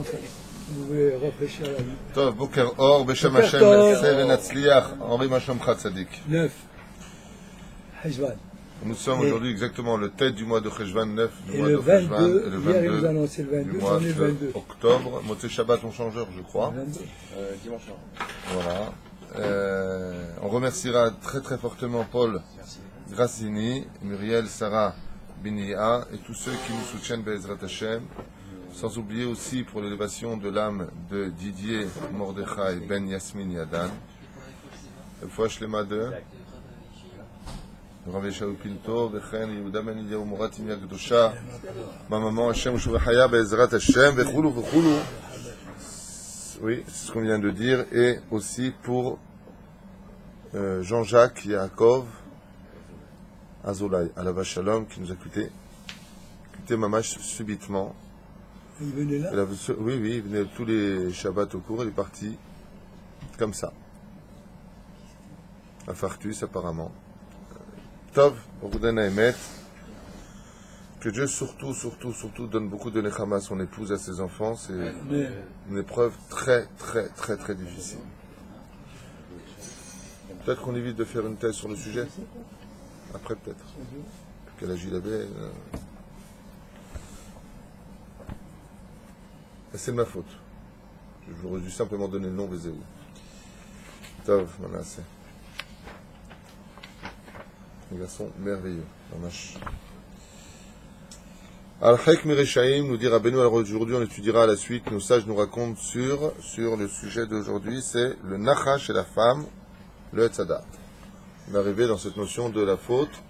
Enfin, vous voulez réfléchir à la vie. Tov, Boker Or, Beshem Hashem, Merced Venatzliach, Henri Machomcha Tzadik. 9. Hejvan. Nous sommes aujourd'hui exactement le tête du mois de Cheshvan, 9 du Et mois le de Cheshvan, 22, et le hier il 22 nous a annoncé le du 22, mois j'en ai le 22. d'octobre. Motzei Shabbat, on changeur, je crois. 22. Dimanche soir. Voilà. On remerciera très très fortement Paul Grassini, Muriel, Sarah Binia et tous ceux qui nous soutiennent Be'ezrat Hashem. Sans oublier aussi pour l'élévation de l'âme de Didier Mordechai Ben Yasmin Yadan. Fois Shlema de Rav Yeshayahu Pinto, Vechen Yehuda Ben Eliyahu Moratim Yagdosha, ma maman Hashem Ushuvachaya Be'ezrat Hashem, Vechulu Vechulu. Oui, c'est ce qu'on vient de dire. Et aussi pour Jean-Jacques Yaakov Azolay, Alava Shalom, qui nous a quitté mamash subitement. Il venait là. Oui, il venait tous les Shabbats au cours, il est parti comme ça. À Fartus, apparemment. Tov, Orudana Emet. Que Dieu surtout donne beaucoup de nechama à son épouse, à ses enfants. C'est une épreuve très difficile. Peut-être qu'on évite de faire une thèse sur le sujet. Après, peut-être. Quel âge il avait c'est de ma faute. J'aurais dû simplement donner le nom Vézéou. Tov, voilà, c'est un garçon merveilleux. Al-Hek Mireshaim nous dit Rabbeinu, alors aujourd'hui on étudiera à la suite, nos sages nous racontent sur le sujet d'aujourd'hui, c'est le Nachash et la femme, le Hetzadat. On est arrivé dans cette notion de la faute,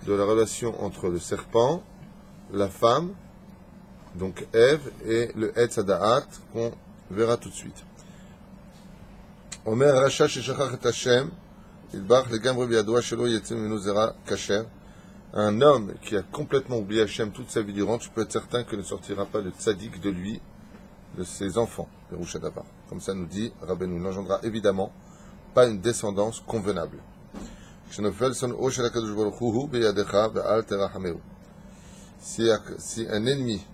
de la relation entre le serpent, la femme, donc Ève, et le Hetzadat, qu'on verra tout de suite. Omer Racha Sheshachach et Hashem, Ilbach legamre biadoua shelo yetzim minu zera kasher. Un homme qui a complètement oublié Hachem toute sa vie durant, tu peux être certain que ne sortira pas le tzaddik de lui, de ses enfants, le Rouchadavar. Comme ça nous dit Rabbeinu, n'engendrera évidemment pas une descendance convenable. Si un ennemi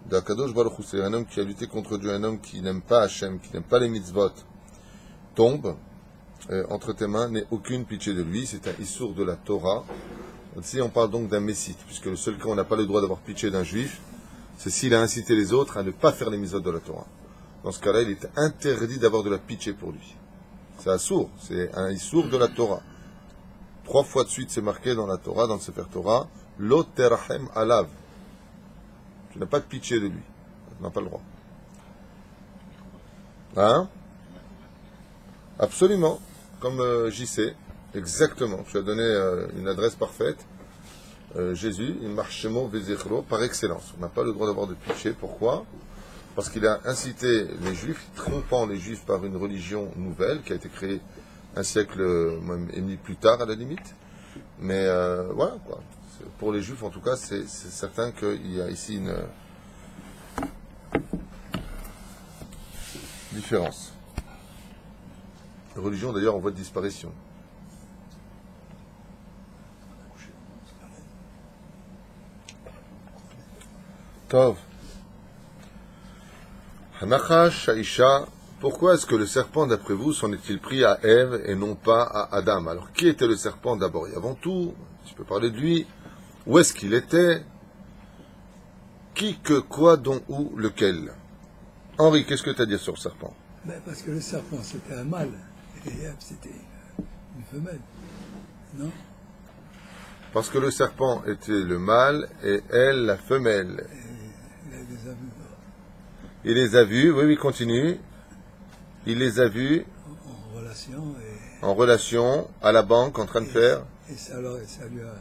d'Akadosh Baruch Hu, c'est un homme qui a lutté contre Dieu, un homme qui n'aime pas Hachem, qui n'aime pas les mitzvot, tombe entre tes mains, n'ait aucune pitié de lui, c'est un issour de la Torah. Ici, on parle donc d'un messite, puisque le seul cas où on n'a pas le droit d'avoir pitié d'un juif, c'est s'il a incité les autres à ne pas faire les mitzvot de la Torah. Dans ce cas-là, il est interdit d'avoir de la pitié pour lui. C'est assour, c'est un issour de la Torah. 3 fois de suite, c'est marqué dans la Torah, dans le Sefer Torah, Lo terachem alav. Tu n'as pas de pitié de lui. Tu n'as pas le droit. Hein? Absolument. Comme JC. Exactement. Tu as donné une adresse parfaite. Jésus, il marche Shemo Vezechro par excellence. On n'a pas le droit d'avoir de pitié. Pourquoi? Parce qu'il a incité les Juifs, trompant les Juifs par une religion nouvelle qui a été créée un siècle et demi plus tard à la limite. Mais voilà quoi. Pour les Juifs en tout cas, c'est certain qu'il y a ici une différence. La religion d'ailleurs en voie de disparition. Tov. Hanachash Aisha, pourquoi est-ce que le serpent, d'après vous, s'en est-il pris à Ève et non pas à Adam? Alors, qui était le serpent d'abord et avant tout? Tu peux parler de lui. Où est-ce qu'il était? Qui, que, quoi, dont, où, lequel? Henri, qu'est-ce que tu as à dire sur le serpent? Parce que le serpent, c'était un mâle, et Ève, c'était une femelle. Non? Parce que le serpent était le mâle et elle, la femelle. Et il les a vus. Il les a vus, oui, continue. Il les a vus En relation. En relation, à la banque, en train de faire. Et ça lui a...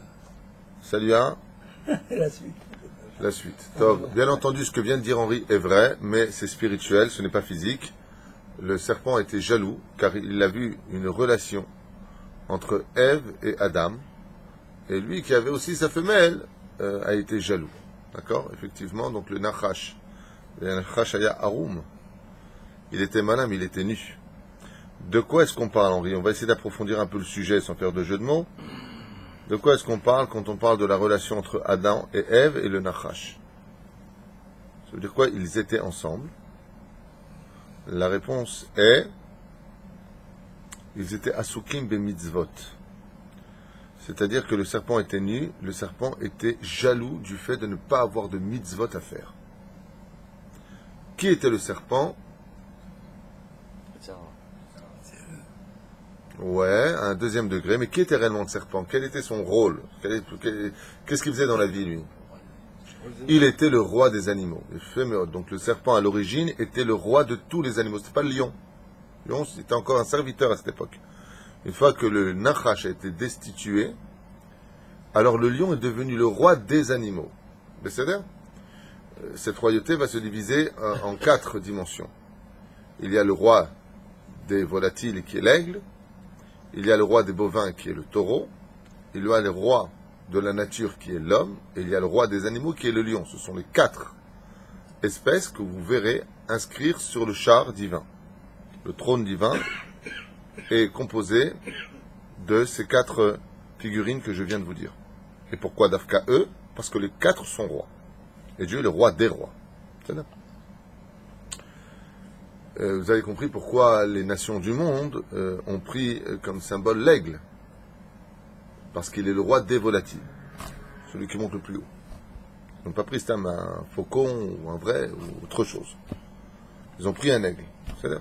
Ça lui a La suite. La suite. Donc, bien entendu, ce que vient de dire Henri est vrai, mais c'est spirituel, ce n'est pas physique. Le serpent était jaloux, car il a vu une relation entre Ève et Adam. Et lui, qui avait aussi sa femelle, a été jaloux. D'accord? Effectivement, donc le Nachash. Le Nachash aya Arum. Il était malin, mais il était nu. De quoi est-ce qu'on parle, Henri? On va essayer d'approfondir un peu le sujet sans faire de jeu de mots. De quoi est-ce qu'on parle quand on parle de la relation entre Adam et Ève et le Nachash? Ça veut dire quoi? Ils étaient ensemble. La réponse est ils étaient asukim be mitzvot. C'est-à-dire que le serpent était nu, le serpent était jaloux du fait de ne pas avoir de mitzvot à faire. Qui était le serpent? Ouais, à un deuxième degré, mais qui était réellement le serpent? Quel était son rôle? Qu'est-ce qu'il faisait dans la vie, lui? Il était le roi des animaux. Donc le serpent, à l'origine, était le roi de tous les animaux. C'était pas le lion. Le lion, c'était encore un serviteur à cette époque. Une fois que le Nachash a été destitué, alors le lion est devenu le roi des animaux. C'est-à-dire, cette royauté va se diviser en 4 dimensions. Il y a le roi des volatiles qui est l'aigle, il y a le roi des bovins qui est le taureau, il y a le roi de la nature qui est l'homme, et il y a le roi des animaux qui est le lion. Ce sont les 4 espèces que vous verrez inscrire sur le char divin. Le trône divin est composé de ces 4 figurines que je viens de vous dire. Et pourquoi Dafka eux? Parce que les 4 sont rois. Et Dieu est le roi des rois. C'est là. Vous avez compris pourquoi les nations du monde ont pris comme symbole l'aigle. Parce qu'il est le roi des volatiles. Celui qui monte le plus haut. Ils n'ont pas pris un faucon ou un vrai ou autre chose. Ils ont pris un aigle. C'est là.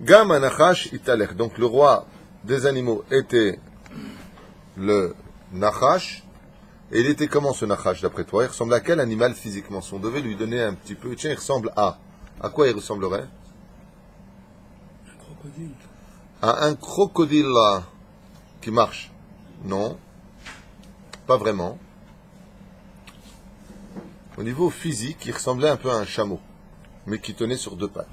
Gam anachash italech. Donc le roi des animaux était le Nachash. Et il était comment ce Nachash d'après toi? Il ressemble à quel animal physiquement? Si on devait lui donner un petit peu, tiens, il ressemble à quoi il ressemblerait? Un crocodile. À un crocodile qui marche? Non, pas vraiment. Au niveau physique, il ressemblait un peu à un chameau, mais qui tenait sur 2 pattes.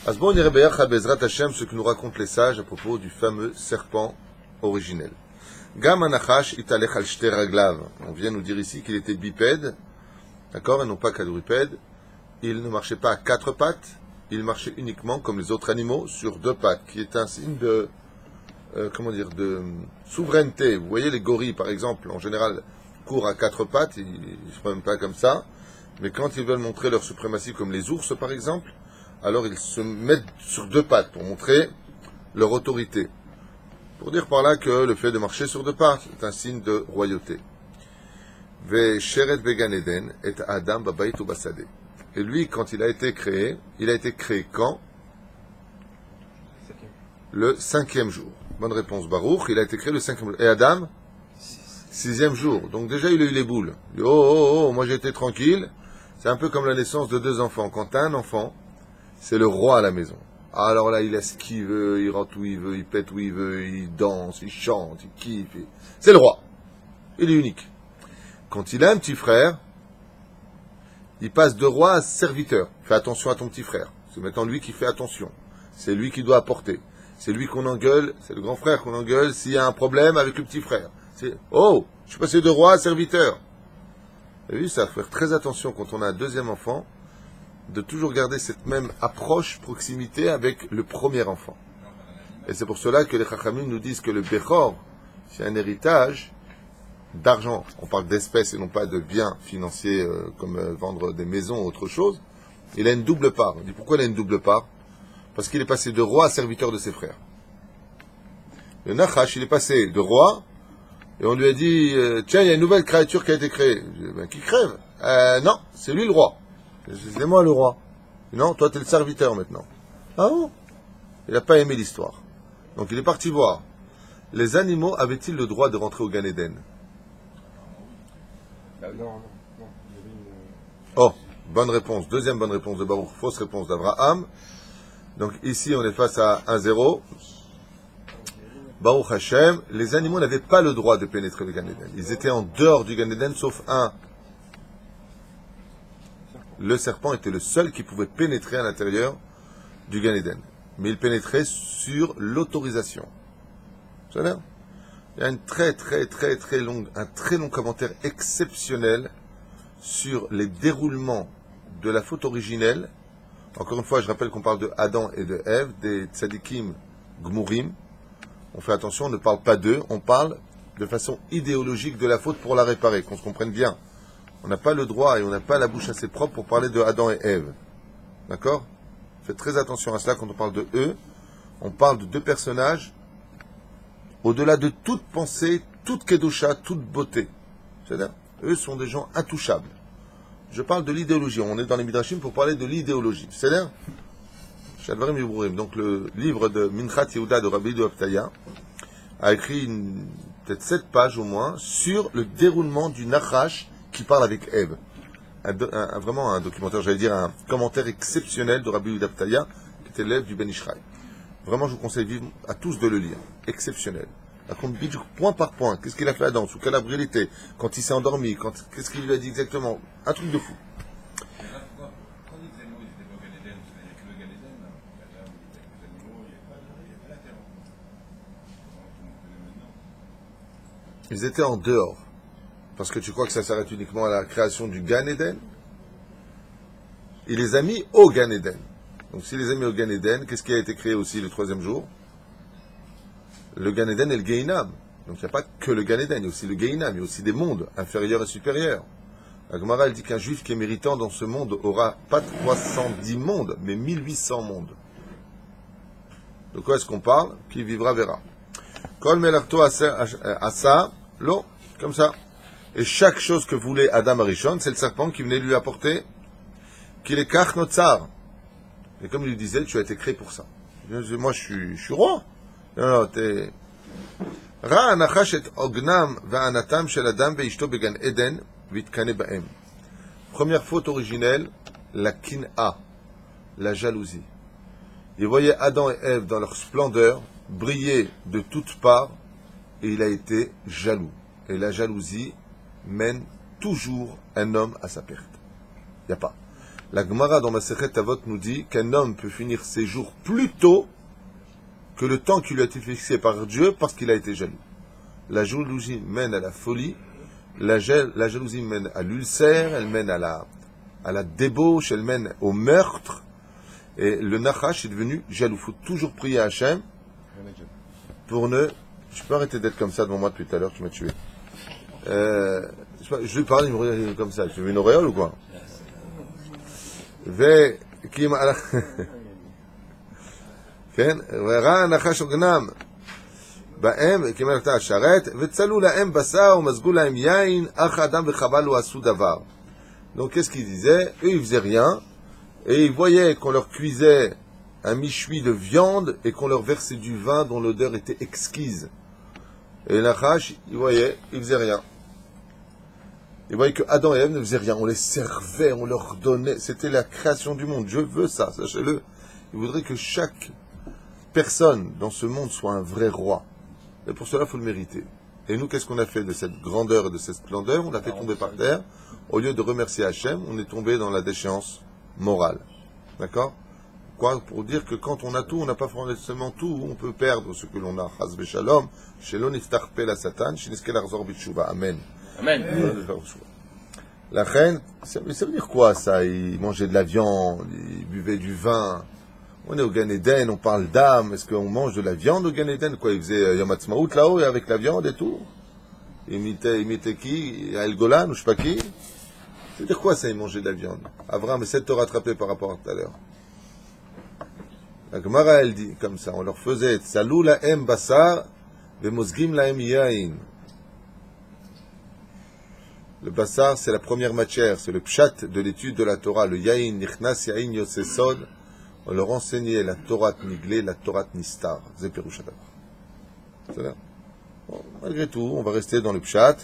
Asbon Yerebeyach Bezrat Hashem, ce que nous racontent les sages à propos du fameux serpent originel. Gam anachash italech al shte raglav. On vient nous dire ici qu'il était bipède, d'accord, et non pas quadrupède. Il ne marchait pas à 4 pattes, il marchait uniquement comme les autres animaux sur 2 pattes, qui est un signe de, de souveraineté. Vous voyez les gorilles, par exemple, en général, courent à 4 pattes, ils ne se prennent pas comme ça, mais quand ils veulent montrer leur suprématie, comme les ours, par exemple, alors ils se mettent sur 2 pattes pour montrer leur autorité. Pour dire par là que le fait de marcher sur 2 pattes est un signe de royauté. Ve sheret began Eden et Adam babayit u basade. Et lui, quand il a été créé quand? Le 5e jour. Bonne réponse, Baruch. Il a été créé le 5e jour. Et Adam? 6e jour. Donc déjà, il a eu les boules. Il dit, oh, moi j'ai été tranquille. C'est un peu comme la naissance de 2 enfants. Quand tu as un enfant, c'est le roi à la maison. Alors là, il a ce qu'il veut, il rentre où il veut, il pète où il veut, il danse, il chante, il kiffe. C'est le roi. Il est unique. Quand il a un petit frère, il passe de roi à serviteur. Fais attention à ton petit frère. C'est maintenant lui qui fait attention. C'est lui qui doit apporter. C'est lui qu'on engueule, c'est le grand frère qu'on engueule s'il y a un problème avec le petit frère. Je suis passé de roi à serviteur. Vous avez vu, ça, faut faire très attention quand on a un 2e enfant, de toujours garder cette même approche, proximité avec le premier enfant. Et c'est pour cela que les Chachamim nous disent que le Bechor, c'est un héritage d'argent. On parle d'espèces et non pas de biens financiers comme vendre des maisons ou autre chose. Il a une double part. On dit pourquoi il a une double part? Parce qu'il est passé de roi à serviteur de ses frères. Le Nachash, il est passé de roi et on lui a dit tiens, il y a une nouvelle créature qui a été créée. Qui crève? Non, c'est lui le roi. C'est moi le roi. Non, toi tu es le serviteur maintenant. Ah bon? Il n'a pas aimé l'histoire. Donc il est parti voir. Les animaux avaient-ils le droit de rentrer au Gan Eden? Non. Oh, bonne réponse. 2e bonne réponse de Baruch. Fausse réponse d'Abraham. Donc ici on est face à 1-0. Baruch Hashem, les animaux n'avaient pas le droit de pénétrer le Gan Eden. Ils étaient en dehors du Gan Eden sauf un. Le serpent était le seul qui pouvait pénétrer à l'intérieur du Gan Eden. Mais il pénétrait sur l'autorisation. Vous savez? Il y a un très long commentaire exceptionnel sur les déroulements de la faute originelle. Encore une fois, je rappelle qu'on parle de Adam et de Ève, des tzadikim gmurim. On fait attention, on ne parle pas d'eux, on parle de façon idéologique de la faute pour la réparer, qu'on se comprenne bien. On n'a pas le droit et on n'a pas la bouche assez propre pour parler de Adam et Ève. D'accord? Faites très attention à cela quand on parle de eux. On parle de deux personnages au-delà de toute pensée, toute kedusha, toute beauté. C'est-à-dire, eux sont des gens intouchables. Je parle de l'idéologie. On est dans les Midrashim pour parler de l'idéologie. C'est-à-dire, donc le livre de Minchat Yehuda de Rabbi de Aptaya a écrit peut-être 7 pages au moins sur le déroulement du Nachash qui parle avec Ève. Vraiment un documentaire, j'allais dire un commentaire exceptionnel de Rabbi Yehuda Aptaya, qui était l'élève du Ben Ishraï. Vraiment, je vous conseille vivement à tous de le lire. Exceptionnel. Point par point, qu'est-ce qu'il a fait Adam, sous quelle abrélité, quand il s'est endormi, qu'est-ce qu'il lui a dit exactement. Un truc de fou. Ils étaient en dehors. Parce que tu crois que ça s'arrête uniquement à la création du Gan Eden? Il les a mis au Gan Eden. Donc s'il les a mis au Gan Eden, qu'est-ce qui a été créé aussi le 3e jour? Le Gan Eden et le Gehinam. Donc il n'y a pas que le Gan Eden, il y a aussi le Gehinam, il y a aussi des mondes inférieurs et supérieurs. La Gemara, elle dit qu'un juif qui est méritant dans ce monde aura pas 310 mondes, mais 1800 mondes. De quoi est-ce qu'on parle? Qui vivra verra. Kol melarto asa, l'eau, comme ça. Et chaque chose que voulait Adam Arishon, c'est le serpent qui venait lui apporter qu'il est kach notzar. Et comme il lui disait, tu as été créé pour ça. Moi, je suis roi. Non, t'es... Ra anachash et ognam va'anatam shel Adam ve'ishto began Eden v'itkane ba'em. Première faute originelle, la kin'a, la jalousie. Il voyait Adam et Ève dans leur splendeur, briller de toutes parts, et il a été jaloux. Et la jalousie mène toujours un homme à sa perte. Il n'y a pas. La Gemara dans Masechet Avot nous dit qu'un homme peut finir ses jours plus tôt que le temps qui lui a été fixé par Dieu parce qu'il a été jaloux. La jalousie mène à la folie, la jalousie mène à l'ulcère, elle mène à la débauche, elle mène au meurtre. Et le Nachash est devenu jaloux. Il faut toujours prier à Hachem pour ne... Je peux arrêter d'être comme ça devant moi depuis tout à l'heure, tu m'as tué. Je lui parle, il me regarde comme ça. Tu veux une auréole ou quoi? כן, וראה הנחש עוגנם בהם, כמל אתה השרת, וצלו להם בשר ומזגו להם יין, אך האדם וחווה לא עשו דבר. Donc qu'est-ce qu'ils disaient? Eux ils faisaient rien, et ils voyaient qu'on leur cuisait un michoui de viande, et qu'on leur versait du vin dont l'odeur était exquise. Et les Nachash, ils voyaient, ils faisaient rien. Ils voyaient que Adam et Ève ne faisaient rien, on les servait, on leur donnait, c'était la création du monde, je veux ça, sachez-le. Il voudrait que chaque personne dans ce monde soit un vrai roi. Et pour cela, il faut le mériter. Et nous, qu'est-ce qu'on a fait de cette grandeur et de cette splendeur? On l'a fait tomber par terre. Au lieu de remercier Hachem, on est tombé dans la déchéance morale. D'accord? Quoi? Pour dire que quand on a tout, on n'a pas forcément tout. On peut perdre ce que l'on a. Chas v'shalom. Shelo niftar pe la satan. Sheniske l'arzor b'tshuva. Amen. Amen. La reine, ça veut dire quoi ça? Ils mangeaient de la viande, ils buvaient du vin. On est au Gan Eden, on parle d'âme. Est-ce qu'on mange de la viande au Gan Eden? Quoi, ils faisaient Yom Ha'atzmaut là-haut et avec la viande et tout? Ils imitaient qui? El Golan ou je sais pas qui? C'est-à-dire quoi ça, ils mangeaient de la viande? Abraham essaie de te rattraper par rapport à tout à l'heure. La Gemara, elle dit comme ça, on leur faisait Tsalou la'em basar ve'mozgim la'em yain. Le basar, c'est la première matière, c'est le pshat de l'étude de la Torah, le yain, nichnas yain yosesod. On leur enseignait la Torah niglé, la Torah nistar. C'est Pérouchadav. C'est là. Bon, malgré tout, on va rester dans le pshat.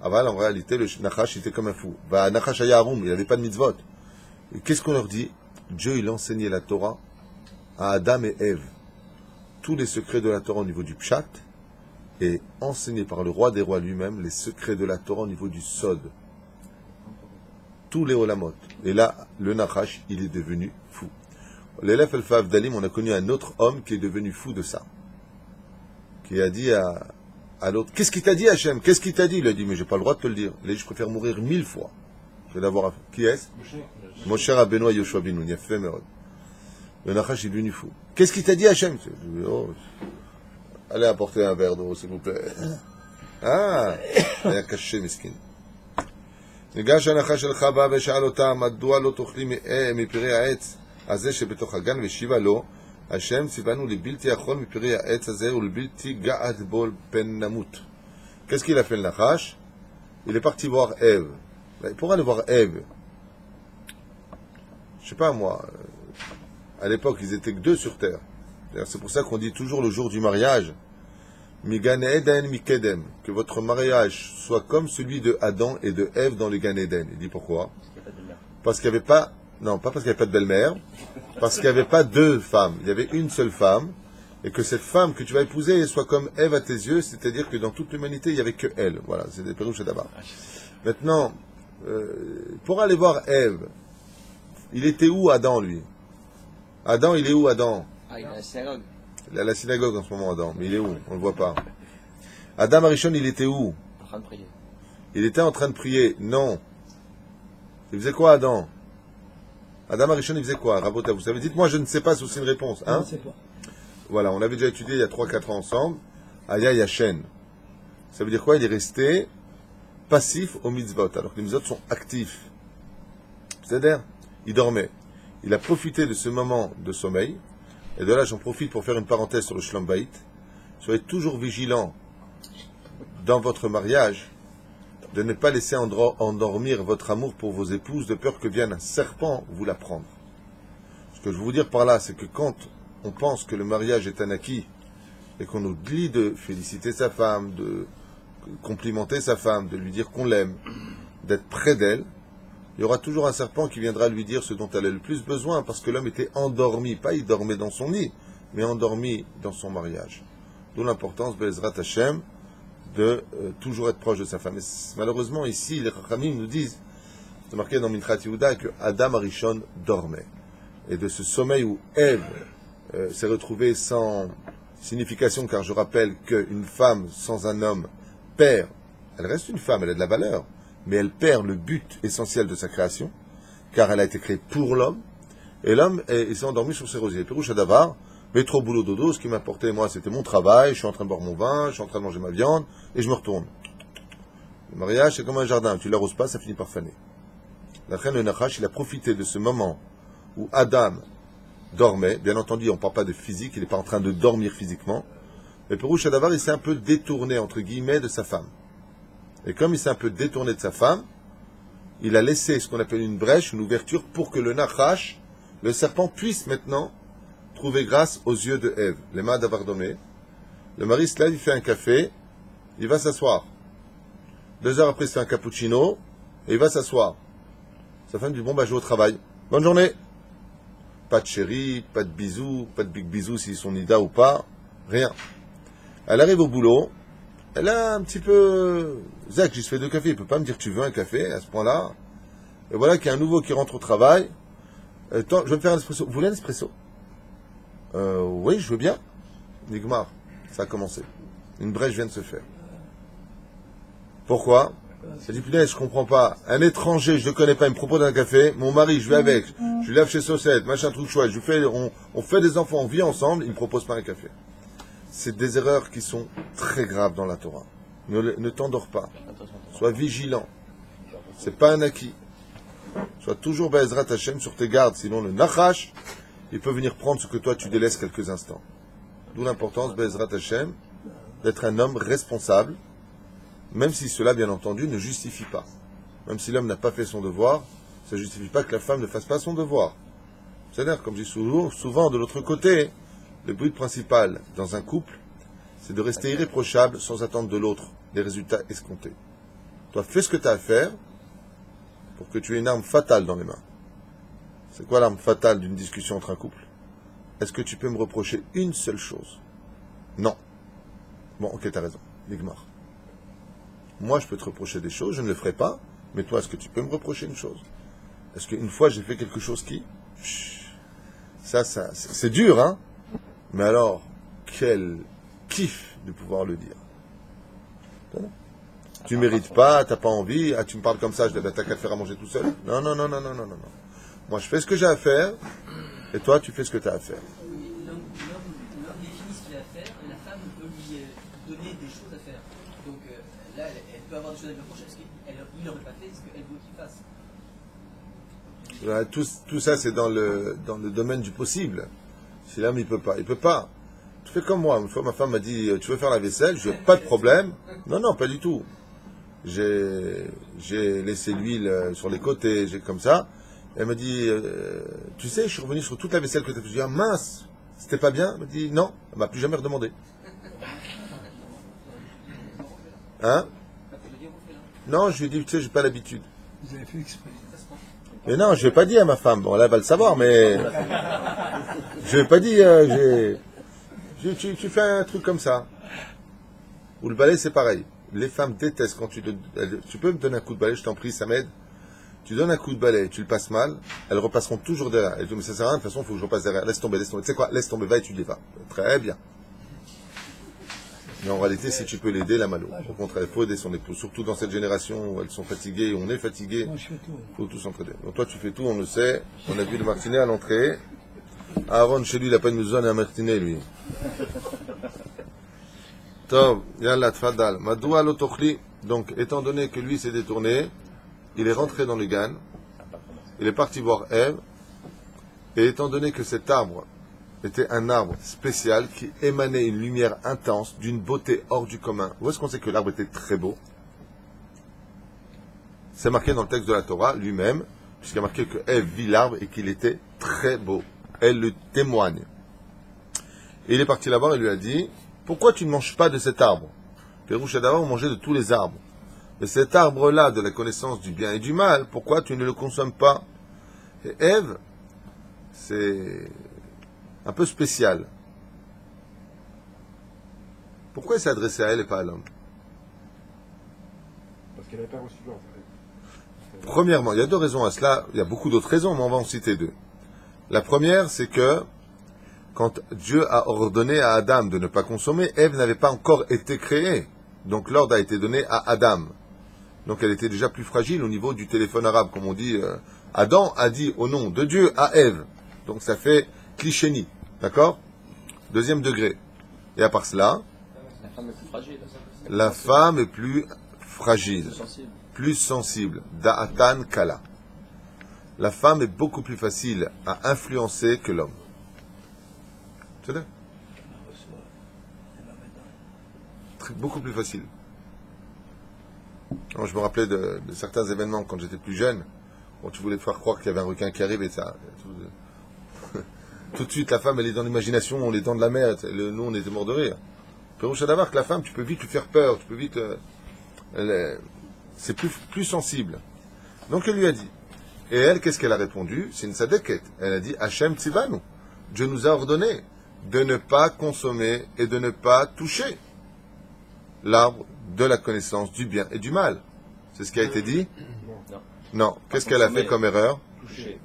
Aval, en réalité, le Nachash était comme un fou. Va Nachash ayarum, il n'avait pas de mitzvot. Et qu'est-ce qu'on leur dit? Dieu, il enseignait la Torah à Adam et Ève. Tous les secrets de la Torah au niveau du pshat et enseigné par le roi des rois lui-même les secrets de la Torah au niveau du sod. Tous les olamot. Et là, le Nachash, il est devenu fou. L'élève El-Fav d'Alim, on a connu un autre homme qui est devenu fou de ça. Qui a dit à l'autre, qu'est-ce qu'il t'a dit Hachem? Qu'est-ce qu'il t'a dit? Il a dit, mais j'ai pas le droit de te le dire. Il a dit, je préfère mourir 1000 fois que d'avoir... Qui est-ce? Moshe Rabbeinu Yoshua Binu, il a fait Merod. Le Nachash est devenu fou. Qu'est-ce qu'il t'a dit Hachem? Oh, allez apporter un verre d'eau, s'il vous plaît. Ah, il a caché, mesquine. ניגש הנחש אל חווה ושאל אותה, מדוע לא תאכלי מפרי העץ הזה שבתוך הגן, והשיבה לו, השם ציוונו לבלתי יכול מפרי העץ הזה ולבלתי געת בו פן נמות. Qu'est-ce qu'il a fait le Nachash? Il est parti voir Ève. Pour aller voir Ève, je sais pas moi, à l'époque ils étaient que 2 sur terre. D'ailleurs, c'est pour ça qu'on dit toujours le jour du mariage, Mi Gan Eden Mi Kedem, que votre mariage soit comme celui de Adam et de Ève dans le Gan Eden. Il dit pourquoi? Parce qu'il n'y avait pas, non, pas parce qu'il n'y avait pas de belle-mère, parce qu'il n'y avait pas 2 femmes, il y avait une seule femme, et que cette femme que tu vas épouser soit comme Ève à tes yeux, c'est-à-dire que dans toute l'humanité, il n'y avait que elle. Voilà, c'est des Pérouches d'abord. Maintenant, pour aller voir Ève, il était où Adam, lui? Adam, il est où Adam? Ah, il est à la synagogue. Il est à la synagogue en ce moment, Adam, mais il est où? On ne le voit pas. Adam Arishon, il était où? En train de prier. Il était en train de prier. Non. Il faisait quoi, Adam? Adam Arishon, il faisait quoi? Rabota, vous savez, dites-moi, je ne sais pas si c'est une réponse. Hein? Je ne sais pas. Voilà, on l'avait déjà étudié il y a 3-4 ans ensemble. Aya Yashen. Ça veut dire quoi? Il est resté passif aux mitzvot, alors que les mitzvot sont actifs. C'est-à-dire, il dormait. Il a profité de ce moment de sommeil. Et de là, j'en profite pour faire une parenthèse sur le Shlom Bayit. Soyez toujours vigilants dans votre mariage de ne pas laisser endormir votre amour pour vos épouses de peur que vienne un serpent vous la prendre. Ce que je veux vous dire par là, c'est que quand on pense que le mariage est un acquis et qu'on oublie de féliciter sa femme, de complimenter sa femme, de lui dire qu'on l'aime, d'être près d'elle, il y aura toujours un serpent qui viendra lui dire ce dont elle a le plus besoin, parce que l'homme était endormi, pas il dormait dans son lit, mais endormi dans son mariage. D'où l'importance, Be'ezrat Hashem, de toujours être proche de sa femme. Et malheureusement, ici, les Chachamim nous disent, c'est marqué dans Minchat Yehuda, que Adam Arishon dormait. Et de ce sommeil où Ève s'est retrouvée sans signification, car je rappelle qu'une femme sans un homme perd, elle reste une femme, elle a de la valeur, mais elle perd le but essentiel de sa création, car elle a été créée pour l'homme, et l'homme s'est endormi sur ses rosiers. Pérouche Adavar, métro, boulot, dodo, ce qui m'importait, moi, c'était mon travail, je suis en train de boire mon vin, je suis en train de manger ma viande, et je me retourne. Le mariage, c'est comme un jardin, tu l'arroses pas, ça finit par faner. La reine, le Nachash, il a profité de ce moment où Adam dormait, bien entendu, on ne parle pas de physique, il n'est pas en train de dormir physiquement, mais Pérouche Adavar, il s'est un peu détourné, entre guillemets, de sa femme. Et comme il s'est un peu détourné de sa femme, il a laissé ce qu'on appelle une brèche, une ouverture, pour que le Nachash, le serpent, puisse maintenant trouver grâce aux yeux de Ève. Les mains d'avoir dormi. Le mari se lève, il fait un café, il va s'asseoir. 2 heures après, il fait un cappuccino, et il va s'asseoir. Sa femme dit, bon, je vais au travail. Bonne journée. Pas de chéri, pas de bisous, pas de big bisous s'ils sont nida ou pas, rien. Elle arrive au boulot, elle a un petit peu... Zach, j'y fais 2 cafés, il ne peut pas me dire tu veux un café à ce point-là. Et voilà qu'il y a un nouveau qui rentre au travail. Attends, je vais me faire un espresso. Vous voulez un espresso? Oui, je veux bien. Nigmar, ça a commencé. Une brèche vient de se faire. Pourquoi? Elle dit, putain, je comprends pas. Un étranger, je ne le connais pas, il me propose un café. Mon mari, je vais avec. Je lui lave chez Saucette, machin, truc chouette. On fait des enfants, on vit ensemble, il me propose pas un café. C'est des erreurs qui sont très graves dans la Torah. Ne t'endors pas. Sois vigilant. C'est pas un acquis. Sois toujours Be'ezrat Hashem sur tes gardes, sinon le Nachash, il peut venir prendre ce que toi tu délaisses quelques instants. D'où l'importance, Be'ezrat Hashem, d'être un homme responsable, même si cela, bien entendu, ne justifie pas. Même si l'homme n'a pas fait son devoir, ça ne justifie pas que la femme ne fasse pas son devoir. C'est-à-dire, comme je dis souvent, de l'autre côté, le but principal dans un couple, c'est de rester irréprochable sans attendre de l'autre les résultats escomptés. Toi, fais ce que tu as à faire pour que tu aies une arme fatale dans les mains. C'est quoi l'arme fatale d'une discussion entre un couple? Est-ce que tu peux me reprocher une seule chose? Non. Bon, ok, t'as raison. Nigmar. Moi, je peux te reprocher des choses, je ne le ferai pas, mais toi, est-ce que tu peux me reprocher une chose? Est-ce qu'une fois, j'ai fait quelque chose qui... Ça, c'est dur, hein? Mais alors, quel kiff de pouvoir le dire. Tu mérites pas, t'as pas envie, tu me parles comme ça, t'as qu'à te faire à manger tout seul. Non. Moi, je fais ce que j'ai à faire, et toi, tu fais ce que tu as à faire. L'homme définit ce qu'il a à faire, et la femme peut lui donner des choses à faire. Donc là, elle peut avoir des choses à lui reprocher, parce qu'il n'aurait pas fait ce qu'elle veut qu'il fasse. Voilà, tout ça, c'est dans le domaine du possible. Si l'homme, il peut pas. Tu fais comme moi. Une fois, ma femme m'a dit, tu veux faire la vaisselle? Je n'ai pas de problème. Non, pas du tout. J'ai laissé l'huile sur les côtés, j'ai comme ça. Elle m'a dit, tu sais, je suis revenu sur toute la vaisselle que tu as fait. Je dis, ah mince, c'était pas bien? Elle m'a dit, non, elle m'a plus jamais redemandé. Hein? Non, je lui ai dit, tu sais, j'ai pas l'habitude. Vous avez fait exprès. Mais non, je vais pas dire à ma femme. Bon, là, elle va le savoir, mais je vais pas dire. Tu fais un truc comme ça. Ou le balai, c'est pareil. Les femmes détestent quand tu peux me donner un coup de balai, je t'en prie, ça m'aide. Tu donnes un coup de balai, tu le passes mal, elles repasseront toujours derrière. Elles disent, mais ça sert à rien, de toute façon, il faut que je repasse derrière. Laisse tomber. Tu sais quoi? Laisse tomber, va étudier, va. Très bien. Mais en réalité, si tu peux l'aider, la malo. Au contraire, il faut aider son épouse. Surtout dans cette génération où elles sont fatiguées, où on est fatigué. Moi, je fais tout. Il faut tous s'entraider. Donc toi, tu fais tout, on le sait. On a vu le martinet à l'entrée. Aaron, chez lui, il n'a pas de nous donner un martinet, lui. Tov, yallah, tfadal. Madoua l'otochli. Donc, étant donné que lui s'est détourné, il est rentré dans le Gan. Il est parti voir Ève. Et étant donné que cet arbre était un arbre spécial qui émanait une lumière intense, d'une beauté hors du commun. Où est-ce qu'on sait que l'arbre était très beau? C'est marqué dans le texte de la Torah lui-même, puisqu'il y a marqué que Ève vit l'arbre et qu'il était très beau. Elle le témoigne. Et il est parti là-bas et lui a dit, pourquoi tu ne manges pas de cet arbre? Pérouche d'abord, on mangeait de tous les arbres. Mais cet arbre-là, de la connaissance du bien et du mal, pourquoi tu ne le consommes pas? Et Ève, c'est un peu spécial. Pourquoi il s'est adressé à elle et pas à l'homme? Parce qu'elle n'avait pas reçu l'ordre. Premièrement, il y a deux raisons à cela. Il y a beaucoup d'autres raisons, mais on va en citer deux. La première, c'est que quand Dieu a ordonné à Adam de ne pas consommer, Ève n'avait pas encore été créée. Donc l'ordre a été donné à Adam. Donc elle était déjà plus fragile au niveau du téléphone arabe, comme on dit. Adam a dit au nom de Dieu à Ève. Donc ça fait clichénie. D'accord? Deuxième degré. Et à part cela, La femme est plus fragile. la femme est plus fragile, Plus sensible. plus sensible. Da'atan kala. La femme est beaucoup plus facile à influencer que l'homme. C'est vrai? Beaucoup plus facile. Alors, je me rappelais de certains événements quand j'étais plus jeune. Bon, tu voulais te faire croire qu'il y avait un requin qui arrive et ça. Tout de suite, la femme, elle est dans l'imagination, on est dans de la mer. Nous, on était morts de rire. Pérouche d'avoir que la femme, tu peux vite lui faire peur, tu peux vite. C'est plus sensible. Donc, elle lui a dit. Et elle, qu'est-ce qu'elle a répondu? C'est une sadeket. Elle a dit Hachem Tzivanu. Dieu nous a ordonné de ne pas consommer et de ne pas toucher l'arbre de la connaissance du bien et du mal. C'est ce qui a été dit? Non. Qu'est-ce qu'elle a fait comme erreur? Touché.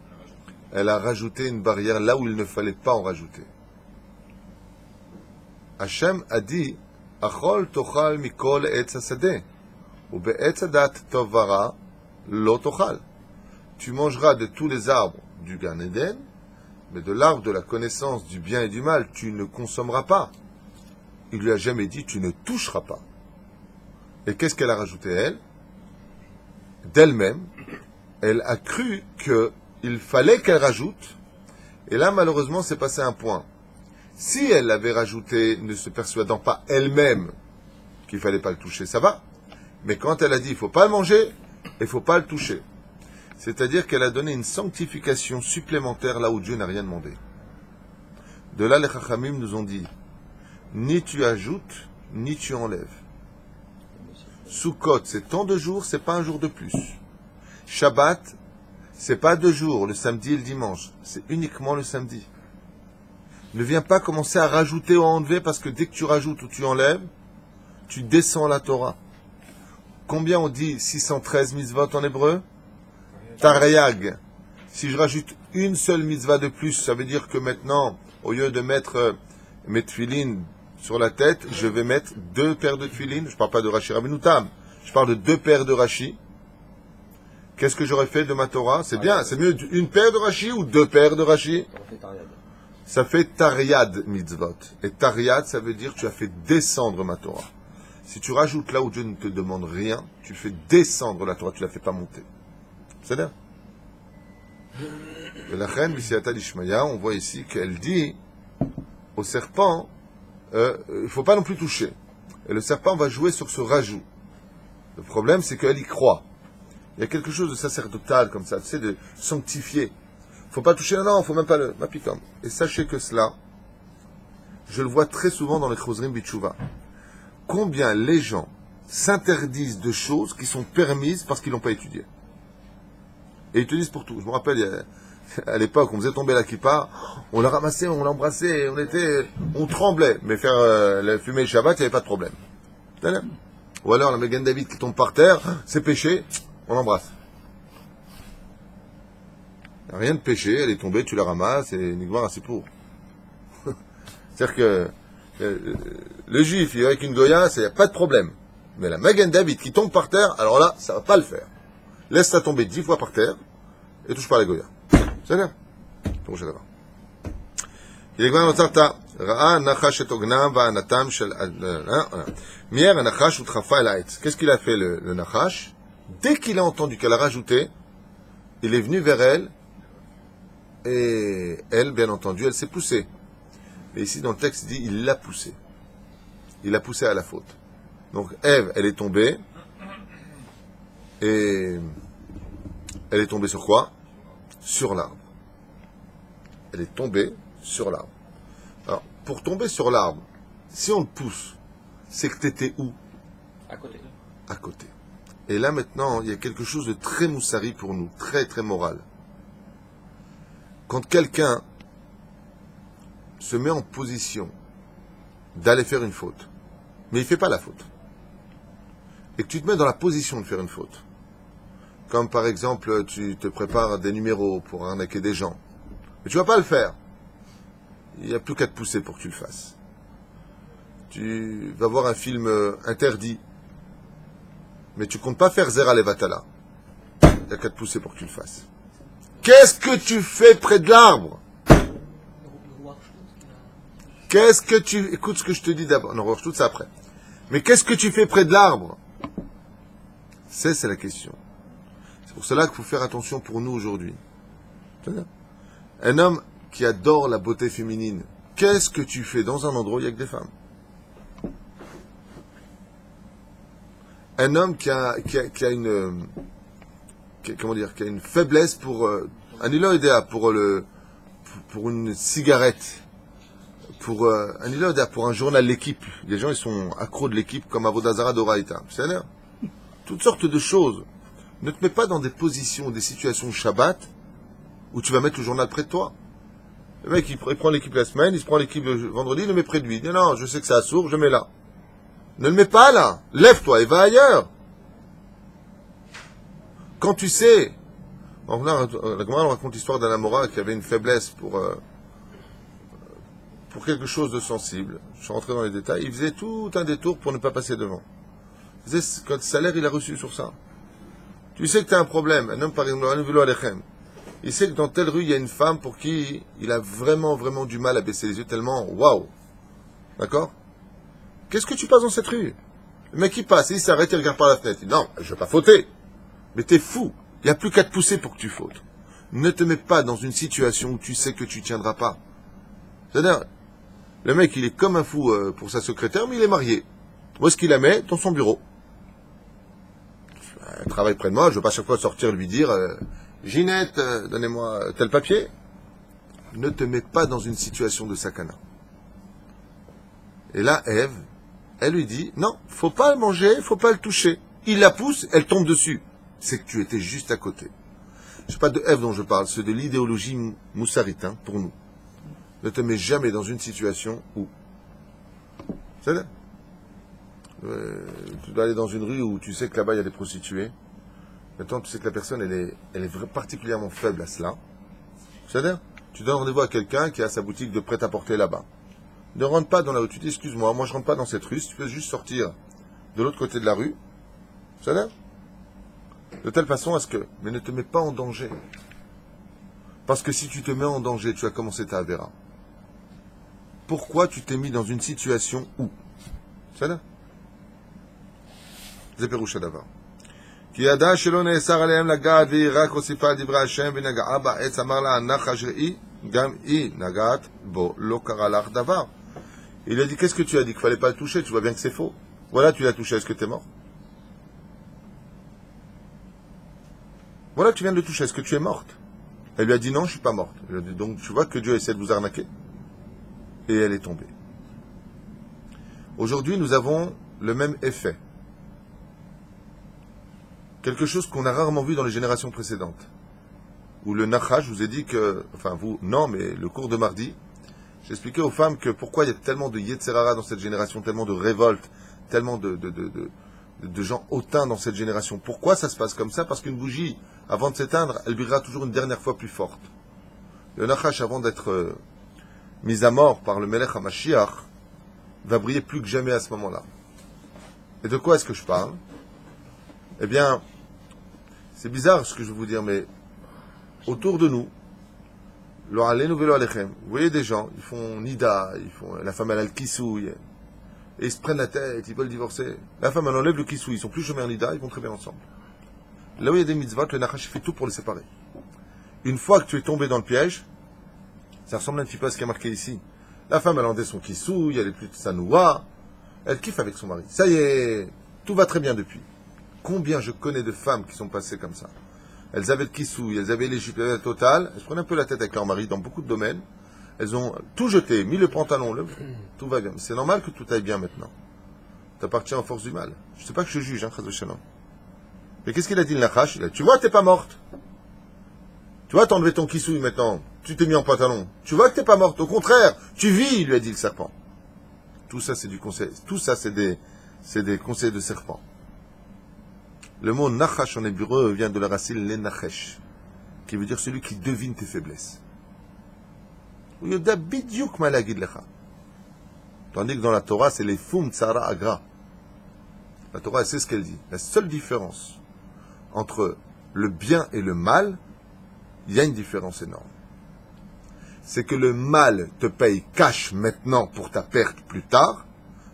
Elle a rajouté une barrière là où il ne fallait pas en rajouter. Hachem a dit Achol tochal mikol etz hasadeh, ou be'etz hadat tovara lo tochal. Tu mangeras de tous les arbres du Gan Eden, mais de l'arbre de la connaissance du bien et du mal, tu ne consommeras pas. Il lui a jamais dit tu ne toucheras pas. Et qu'est-ce qu'elle a rajouté, elle? D'elle-même, elle a cru qu'il fallait qu'elle rajoute, et là, malheureusement, c'est passé un point. Si elle l'avait rajouté, ne se persuadant pas elle-même qu'il ne fallait pas le toucher, ça va. Mais quand elle a dit il ne faut pas le manger, il ne faut pas le toucher. C'est-à-dire qu'elle a donné une sanctification supplémentaire là où Dieu n'a rien demandé. De là, les Chachamim nous ont dit, ni tu ajoutes, ni tu enlèves. Sukkot, c'est tant de jours, c'est pas un jour de plus. Shabbat, c'est pas 2 jours, le samedi et le dimanche, c'est uniquement le samedi. Ne viens pas commencer à rajouter ou à enlever, parce que dès que tu rajoutes ou tu enlèves, tu descends la Torah. Combien on dit 613 mitzvot en hébreu? Taryag. Si je rajoute une seule mitzvah de plus, ça veut dire que maintenant, au lieu de mettre mes tefilines sur la tête, je vais mettre 2 paires de tefilines. Je ne parle pas de Rashi Rabbeinu Tam. Je parle de 2 paires de Rashi. Qu'est-ce que j'aurais fait de ma Torah? C'est bien, c'est mieux une paire de Rashi ou 2 paires de Rashi? Ça fait Taryad mitzvot. Et Taryad, ça veut dire que tu as fait descendre ma Torah. Si tu rajoutes là où Dieu ne te demande rien, tu fais descendre la Torah, tu ne la fais pas monter. C'est-à-dire, et la reine Bisiata d'Ishmaïa, on voit ici qu'elle dit au serpent, il ne faut pas non plus toucher. Et le serpent va jouer sur ce rajout. Le problème, c'est qu'elle y croit. Il y a quelque chose de sacerdotal comme ça, tu sais, de sanctifié. Il ne faut pas toucher, non, il ne faut même pas le mapikam. Et sachez que cela, je le vois très souvent dans les Chosrim Bitchouva. Combien les gens s'interdisent de choses qui sont permises parce qu'ils n'ont pas étudié. Et ils te disent pour tout. Je me rappelle, à l'époque, on faisait tomber la kippa, on la ramassait, on l'embrassait, on tremblait. Mais faire la fumée Shabbat, il n'y avait pas de problème. Ou alors la Megan David qui tombe par terre, c'est péché, on l'embrasse. Rien de péché, elle est tombée, tu la ramasses, et Nigmar, c'est pour. C'est-à-dire que le juif, il est avec une goya, il n'y a pas de problème. Mais la Megan David qui tombe par terre, alors là, ça ne va pas le faire. Laisse-la tomber 10 fois par terre, et touche pas la goya. C'est bien. Qu'est-ce qu'il a fait le Nachash? Dès qu'il a entendu qu'elle a rajouté, il est venu vers elle, et elle, bien entendu, elle s'est poussée. Mais ici, dans le texte, il dit, il l'a poussée. Il l'a poussée à la faute. Donc, Ève, elle est tombée, et elle est tombée sur quoi? Sur l'arbre. Elle est tombée sur l'arbre. Alors, pour tomber sur l'arbre, si on le pousse, c'est que tu étais où? À côté. À côté. Et là, maintenant, il y a quelque chose de très moussari pour nous, très, très moral. Quand quelqu'un se met en position d'aller faire une faute, mais il ne fait pas la faute, et que tu te mets dans la position de faire une faute, comme par exemple, tu te prépares des numéros pour arnaquer des gens, mais tu ne vas pas le faire. Il n'y a plus qu'à te pousser pour que tu le fasses. Tu vas voir un film interdit, mais tu ne comptes pas faire Zera Levatala. Il n'y a qu'à te pousser pour que tu le fasses. Qu'est-ce que tu fais près de l'arbre? Qu'est-ce que tu... Écoute ce que je te dis d'abord. Non, tout ça après. Mais qu'est-ce que tu fais près de l'arbre? C'est la question. C'est pour cela qu'il faut faire attention pour nous aujourd'hui. Un homme qui adore la beauté féminine, qu'est-ce que tu fais dans un endroit où il n'y a que des femmes? Un homme qui a une... comment dire, qui a une faiblesse pour un iloïdéa, pour une cigarette, pour un iloïdéa, pour un journal L'équipe. Les gens, ils sont accros de L'équipe comme Avodazara d'Oraïta. C'est-à-dire, toutes sortes de choses. Ne te mets pas dans des positions, des situations Shabbat où tu vas mettre le journal près de toi. Le mec, il prend L'équipe la semaine, il se prend L'équipe le vendredi, il le met près de lui. Il dit non, je sais que c'est assourd, je le mets là. Ne le mets pas là. Lève-toi et va ailleurs. Quand tu sais, la Gemara raconte l'histoire d'un Amora qui avait une faiblesse pour quelque chose de sensible. Je suis rentré dans les détails. Il faisait tout un détour pour ne pas passer devant. Il faisait quand le salaire il a reçu sur ça. Tu sais que tu as un problème. Un homme par exemple, il sait que dans telle rue il y a une femme pour qui il a vraiment vraiment du mal à baisser les yeux tellement waouh. D'accord? Qu'est-ce que tu passes dans cette rue? Le mec il passe, il s'arrête, il regarde par la fenêtre. Il dit non, je vais pas fauter. Mais t'es fou. Il n'y a plus qu'à te pousser pour que tu fautes. Ne te mets pas dans une situation où tu sais que tu tiendras pas. C'est-à-dire, le mec, il est comme un fou pour sa secrétaire, mais il est marié. Où est-ce qu'il la met? Dans son bureau. Elle travaille près de moi, je ne veux pas chaque fois sortir et lui dire Ginette, donnez-moi tel papier. Ne te mets pas dans une situation de sakana. Et là, Ève, elle lui dit non, faut pas le manger, faut pas le toucher. Il la pousse, elle tombe dessus. C'est que tu étais juste à côté. Ce n'est pas de Ève dont je parle, c'est de l'idéologie moussarite, hein, pour nous. Ne te mets jamais dans une situation où... C'est là. Tu dois aller dans une rue où tu sais que là-bas il y a des prostituées. Maintenant, tu sais que la personne, elle est particulièrement faible à cela. C'est-à-dire, tu donnes rendez-vous à quelqu'un qui a sa boutique de prêt-à-porter là-bas. Ne rentre pas dans la rue. Tu dis, excuse-moi, moi je rentre pas dans cette rue. Si tu peux juste sortir de l'autre côté de la rue. C'est-à-dire, de telle façon à ce que... Mais ne te mets pas en danger. Parce que si tu te mets en danger, tu vas commencer ta avéra. Pourquoi tu t'es mis dans une situation où? C'est là. זה פירוש הדבר. כי ידע שלא נאסר עליהם לגעת והיא רק הוסיפה על דברי השם ונגעה בעץ, אמר לה הנחש ראי, גם היא נגעת בו, לא קרה לך דבר. Il a dit, qu'est-ce que tu as dit? Qu'il fallait pas le toucher, tu vois bien que c'est faux. Voilà, tu l'as touché, est-ce que tu es mort? Voilà, tu viens de le toucher, est-ce que tu es morte? Elle lui a dit non, je suis pas morte. Elle a dit, donc tu vois que Dieu essaie de vous arnaquer. Et elle est tombée. Aujourd'hui, nous avons le même effet. Quelque chose qu'on a rarement vu dans les générations précédentes. Où le nachash, je vous ai dit que, enfin vous, non, mais le cours de mardi, j'expliquais aux femmes que pourquoi il y a tellement de Yetzerara dans cette génération, tellement de révoltes, tellement de gens hautains dans cette génération. Pourquoi ça se passe comme ça? Parce qu'une bougie, avant de s'éteindre, elle brillera toujours une dernière fois plus forte. Le nachash, avant d'être mis à mort par le Melech HaMashiach, va briller plus que jamais à ce moment-là. Et de quoi est-ce que je parle? Eh bien, c'est bizarre ce que je vais vous dire, mais autour de nous, lo alenu velo alechem, vous voyez des gens, ils font nida, la femme elle a le kissouille, et ils se prennent la tête, ils veulent divorcer. La femme elle enlève le kissouille, ils sont plus jamais en nida, ils vont très bien ensemble. Là où il y a des mitzvot, le nachash fait tout pour les séparer. Une fois que tu es tombé dans le piège, ça ressemble un petit peu à ce qui est marqué ici. La femme elle enlève son kissouille, elle est plus de sanoua, elle kiffe avec son mari. Ça y est, tout va très bien depuis. Combien je connais de femmes qui sont passées comme ça? Elles avaient le kissouille, elles avaient les jupes, elles avaient le total, elles se prenaient un peu la tête avec leur mari dans beaucoup de domaines. Elles ont tout jeté, mis le pantalon, tout va bien. Mais c'est normal que tout aille bien maintenant. T'appartiens aux forces du mal. Je ne sais pas que je juge, chas v'shalom. Mais qu'est-ce qu'il a dit le nachash? Il a dit, tu vois, t'es pas morte. Tu vois, t'as enlevé ton kissouille maintenant. Tu t'es mis en pantalon. Tu vois que t'es pas morte. Au contraire, tu vis, lui a dit le serpent. Tout ça, c'est du conseil. Tout ça, c'est des conseils de serpent. Le mot nachash en hébreu vient de la racine lenachesh, qui veut dire celui qui devine tes faiblesses. Tandis que dans la Torah, c'est les fum tsara agra. La Torah, c'est ce qu'elle dit. La seule différence entre le bien et le mal, il y a une différence énorme. C'est que le mal te paye cash maintenant pour ta perte plus tard,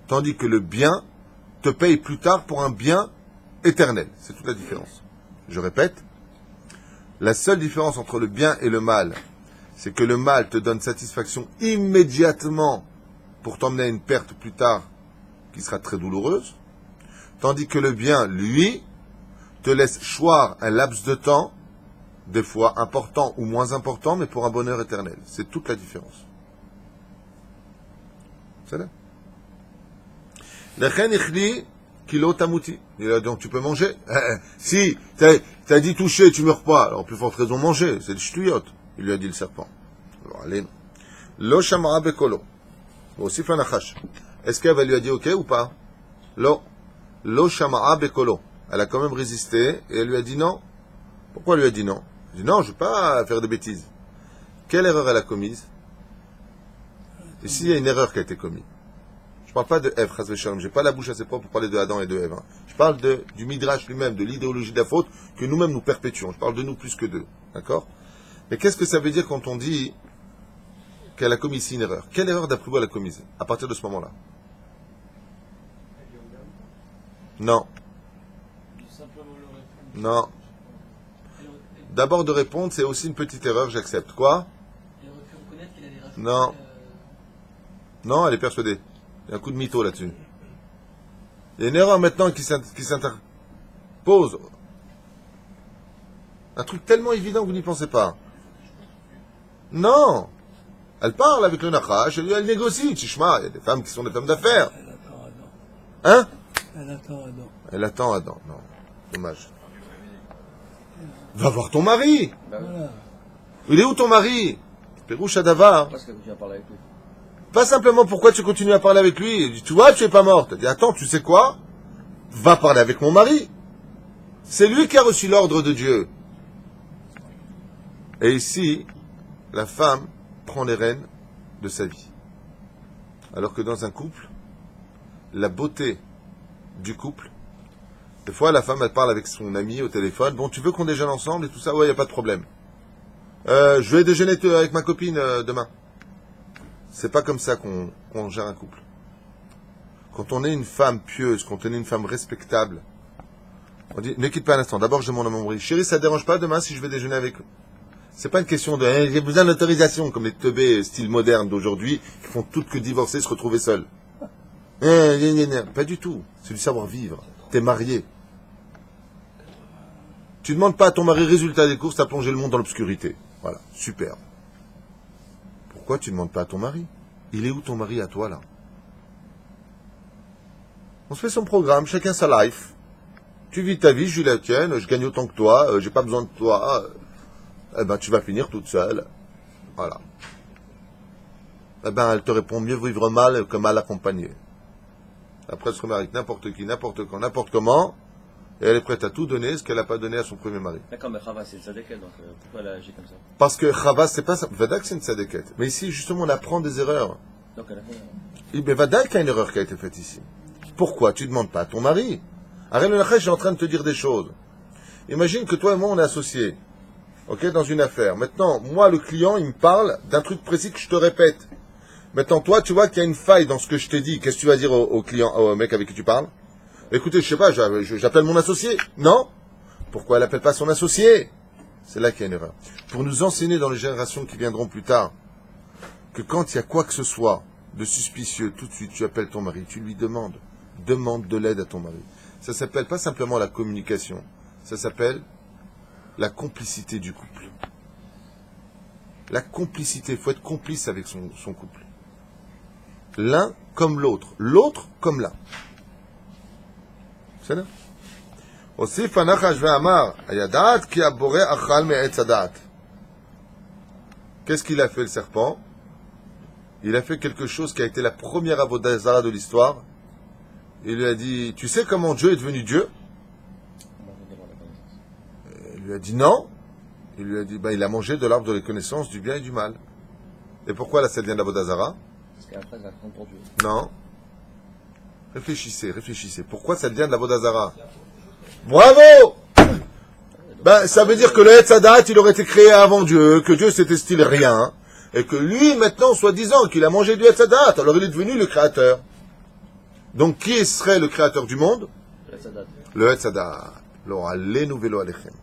tandis que le bien te paye plus tard pour un bien éternel. C'est toute la différence. Je répète, la seule différence entre le bien et le mal, c'est que le mal te donne satisfaction immédiatement pour t'emmener à une perte plus tard qui sera très douloureuse, tandis que le bien, lui, te laisse choir un laps de temps, des fois important ou moins important, mais pour un bonheur éternel. C'est toute la différence. C'est là. Donc tu peux manger. Si t'as dit toucher, tu meurs pas. Alors plus forte raison manger. C'est le shtuyot. Il lui a dit le serpent. Alors allez. Lo shama'a bekolo. Aussi fait nachash. Est-ce qu'elle lui a dit ok ou pas? Lo shama'a bekolo. Elle a quand même résisté et elle lui a dit non. Pourquoi elle lui a dit non? Elle dit non, je ne veux pas faire de bêtises. Quelle erreur elle a commise? Ici, il y a une erreur qui a été commise. Je ne parle pas de Ève, chas v'shalom. Je n'ai pas la bouche assez propre pour parler de Adam et de Ève. Je parle du Midrash lui-même, de l'idéologie de la faute que nous-mêmes nous perpétuons. Je parle de nous plus que d'eux. D'accord? Mais qu'est-ce que ça veut dire quand on dit qu'elle a commis ici une erreur? Quelle erreur d'après vous elle a commise à partir de ce moment-là? Non. Non. D'abord de répondre, c'est aussi une petite erreur, j'accepte. Quoi? Non. Non, elle est persuadée. Il y a un coup de mytho là-dessus. Il y a une erreur maintenant qui s'interpose. Un truc tellement évident que vous n'y pensez pas. Non. Elle parle avec le nachash, elle négocie. Tishma, il y a des femmes qui sont des femmes d'affaires. Elle attend Adam. Hein? Elle attend Adam. Elle attend Adam. Non. Dommage. Va voir ton mari. Voilà. Il est où ton mari? Pérouche Adavar. Parce que tu as parlé avec lui. Pas simplement pourquoi tu continues à parler avec lui. Il dit, tu vois, tu es pas morte. Elle dit, attends, tu sais quoi? Va parler avec mon mari. C'est lui qui a reçu l'ordre de Dieu. Et ici, la femme prend les rênes de sa vie. Alors que dans un couple, la beauté du couple, des fois la femme elle parle avec son ami au téléphone, bon tu veux qu'on déjeune ensemble et tout ça, ouais y a pas de problème. Je vais déjeuner avec ma copine demain. C'est pas comme ça qu'on gère un couple. Quand on est une femme pieuse, quand on est une femme respectable, On dit, ne quitte pas un instant. D'abord, je demande à mon mari, chérie, ça te dérange pas demain si je vais déjeuner avec eux? C'est pas une question de, j'ai besoin d'autorisation, comme les teubés style moderne d'aujourd'hui, qui font tout que divorcer, se retrouver seuls. Pas du tout. C'est du savoir-vivre. T'es marié. Tu demandes pas à ton mari, résultat des courses, t'as plongé le monde dans l'obscurité. Voilà, super. Pourquoi tu demandes pas à ton mari? Il est où ton mari à toi, là? On se fait son programme, chacun sa life. Tu vis ta vie, je vis la tienne, je gagne autant que toi, j'ai pas besoin de toi. Eh ben, tu vas finir toute seule. Voilà. Eh ben, elle te répond mieux vivre mal que mal accompagné. Après, elle se remet avec n'importe qui, n'importe quand, n'importe comment, et elle est prête à tout donner, ce qu'elle n'a pas donné à son premier mari. D'accord, mais Chava, c'est une tzadékette, donc pourquoi elle a agi comme ça? Parce que Chava, c'est pas ça. Vadak, c'est une tzadékette. Mais ici, justement, on apprend des erreurs. Donc elle a fait... Mais Vadak, il y a une erreur qui a été faite ici. Pourquoi tu ne demandes pas à ton mari? Arrête le Nachash, je suis en train de te dire des choses. Imagine que toi et moi, on est associés. Ok, dans une affaire. Maintenant, moi, le client, il me parle d'un truc précis que je te répète. Maintenant, toi, tu vois qu'il y a une faille dans ce que je t'ai dit. Qu'est-ce que tu vas dire au client, au mec avec qui tu parles? Écoutez, je sais pas, j'appelle mon associé. Non? Pourquoi elle appelle pas son associé? C'est là qu'il y a une erreur. Pour nous enseigner dans les générations qui viendront plus tard, que quand il y a quoi que ce soit de suspicieux, tout de suite, tu appelles ton mari, tu lui demandes. Demande de l'aide à ton mari. Ça s'appelle pas simplement la communication. Ça s'appelle la complicité du couple. La complicité, il faut être complice avec son couple. L'un comme l'autre. L'autre comme l'un. C'est là. Aussi, Fanachash ve'amar, ayadat ki abore achal me'etz hadat. Qu'est-ce qu'il a fait, le serpent? Il a fait quelque chose qui a été la première avodah zara de l'histoire. Il lui a dit, tu sais comment Dieu est devenu Dieu? Il lui a dit non. Il lui a dit, il a mangé de l'arbre de la connaissance du bien et du mal. Et pourquoi là, ça devient de l'avodah zara? Parce qu'après, elle va prendre pour Dieu. Non. Réfléchissez. Pourquoi ça devient de l'avodah zara? Bravo! Ça veut dire que le Etz Hadat, il aurait été créé avant Dieu, que Dieu c'était style rien, et que lui, maintenant, soi-disant, qu'il a mangé du Etz Hadat, alors il est devenu le créateur. Donc, qui serait le créateur du monde? Le Etz Hadat. Alors, allez-nous vélo alechem.